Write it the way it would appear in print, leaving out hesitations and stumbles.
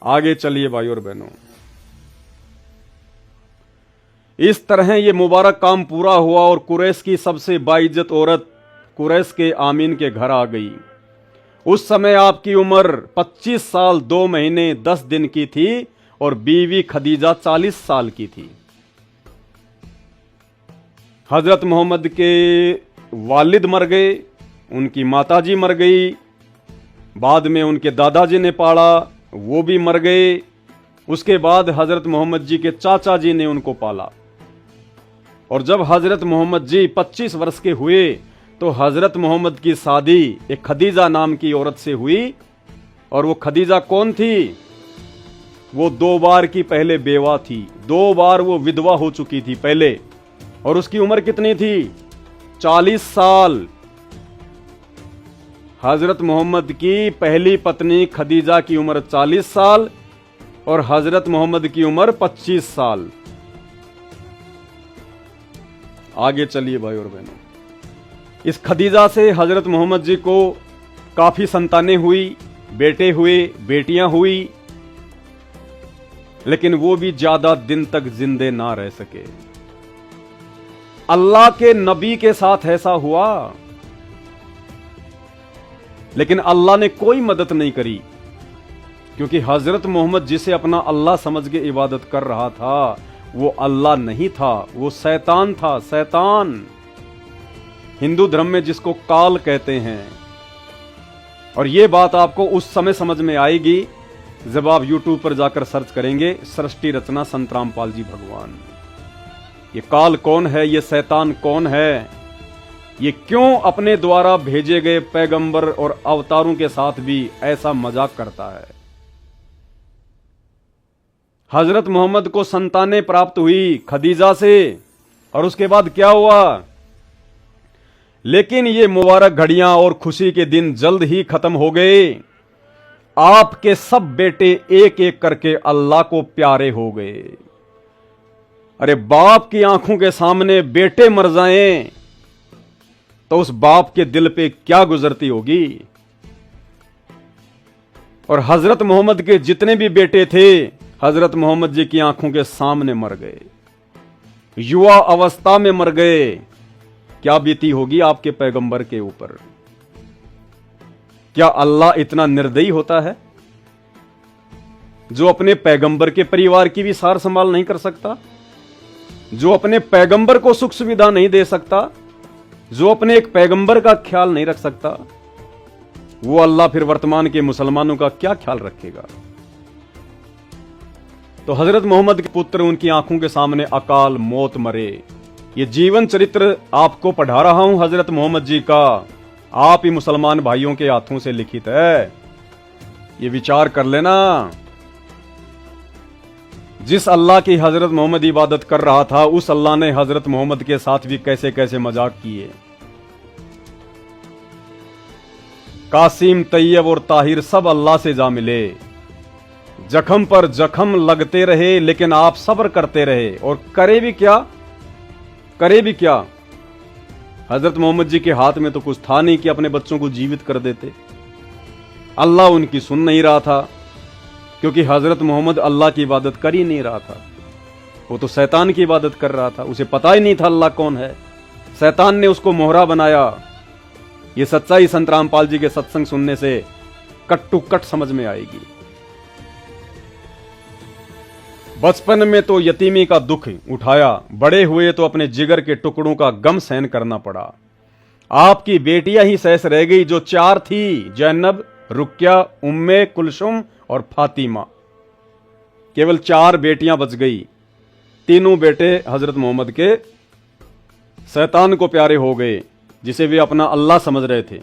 आगे चलिए भाई और बहनों, इस तरह ये मुबारक काम पूरा हुआ और कुरैश की सबसे बाइज्जत औरत कुरैश के आमीन के घर आ गई। उस समय आपकी उम्र 25 साल 2 महीने 10 दिन की थी और बीवी खदीजा 40 साल की थी। हजरत मोहम्मद के वालिद मर गए, उनकी माताजी मर गई, बाद में उनके दादाजी ने पाला, वो भी मर गए। उसके बाद हजरत मोहम्मद जी के चाचा जी ने उनको पाला और जब हजरत मोहम्मद जी 25 वर्ष के हुए तो हजरत मोहम्मद की शादी एक खदीजा नाम की औरत से हुई। और वो खदीजा कौन थी? वो 2 बार की पहले बेवा थी, 2 बार वो विधवा हो चुकी थी पहले, और उसकी उम्र कितनी थी? 40 साल। हजरत मोहम्मद की पहली पत्नी खदीजा की उम्र 40 साल और हजरत मोहम्मद की उम्र 25 साल। आगे चलिए भाई और बहनों, इस खदीजा से हजरत मोहम्मद जी को काफी संतानें हुई, बेटे हुए, बेटियां हुई, लेकिन वो भी ज्यादा दिन तक जिंदे ना रह सके। अल्लाह के नबी के साथ ऐसा हुआ, लेकिन अल्लाह ने कोई मदद नहीं करी, क्योंकि हजरत मोहम्मद जिसे अपना अल्लाह समझ के इबादत कर रहा था वो अल्लाह नहीं था, वो शैतान था। शैतान हिंदू धर्म में जिसको काल कहते हैं। और ये बात आपको उस समय समझ में आएगी जब आप YouTube पर जाकर सर्च करेंगे सृष्टि रचना संत रामपाल जी भगवान। ये काल कौन है, ये शैतान कौन है, ये क्यों अपने द्वारा भेजे गए पैगंबर और अवतारों के साथ भी ऐसा मजाक करता है। हजरत मोहम्मद को संतानें प्राप्त हुई खदीजा से और उसके बाद क्या हुआ? लेकिन ये मुबारक घड़ियां और खुशी के दिन जल्द ही खत्म हो गए। आपके सब बेटे एक एक करके अल्लाह को प्यारे हो गए। अरे बाप की आंखों के सामने बेटे मर जाएं तो उस बाप के दिल पे क्या गुजरती होगी। और हजरत मोहम्मद के जितने भी बेटे थे हजरत मोहम्मद जी की आंखों के सामने मर गए, युवा अवस्था में मर गए। क्या बीती होगी आपके पैगंबर के ऊपर? क्या अल्लाह इतना निर्दयी होता है जो अपने पैगंबर के परिवार की भी सार संभाल नहीं कर सकता, जो अपने पैगंबर को सुख सुविधा नहीं दे सकता, जो अपने एक पैगंबर का ख्याल नहीं रख सकता? वो अल्लाह फिर वर्तमान के मुसलमानों का क्या ख्याल रखेगा? तो हजरत मोहम्मद के पुत्र उनकी आंखों के सामने अकाल मौत मरे। ये जीवन चरित्र आपको पढ़ा रहा हूं हजरत मोहम्मद जी का, आप ही मुसलमान भाइयों के हाथों से लिखित है। ये विचार कर लेना, जिस अल्लाह की हजरत मोहम्मद इबादत कर रहा था उस अल्लाह ने हजरत मोहम्मद के साथ भी कैसे कैसे मजाक किए। कासिम, तैयब और ताहिर सब अल्लाह से जा मिले, जख्म पर जख्म लगते रहे, लेकिन आप सब्र करते रहे। और करे भी क्या? करे भी क्या? हजरत मोहम्मद जी के हाथ में तो कुछ था नहीं कि अपने बच्चों को जीवित कर देते। अल्लाह उनकी सुन नहीं रहा था, क्योंकि हजरत मोहम्मद अल्लाह की इबादत कर ही नहीं रहा था, वो तो शैतान की इबादत कर रहा था। उसे पता ही नहीं था अल्लाह कौन है, शैतान ने उसको मोहरा बनाया। ये सच्चाई संत रामपाल जी के सत्संग सुनने से कट टू कट समझ में आएगी। बचपन में तो यतीमी का दुख उठाया, बड़े हुए तो अपने जिगर के टुकड़ों का गम सहन करना पड़ा। आपकी बेटियां ही शेष रह गई जो 4 थी, जैनब, रुकिया, उम्मे कुलसुम और फातिमा। केवल 4 बेटियां बच गई। तीनों बेटे हजरत मोहम्मद के शैतान को प्यारे हो गए, जिसे वे अपना अल्लाह समझ रहे थे।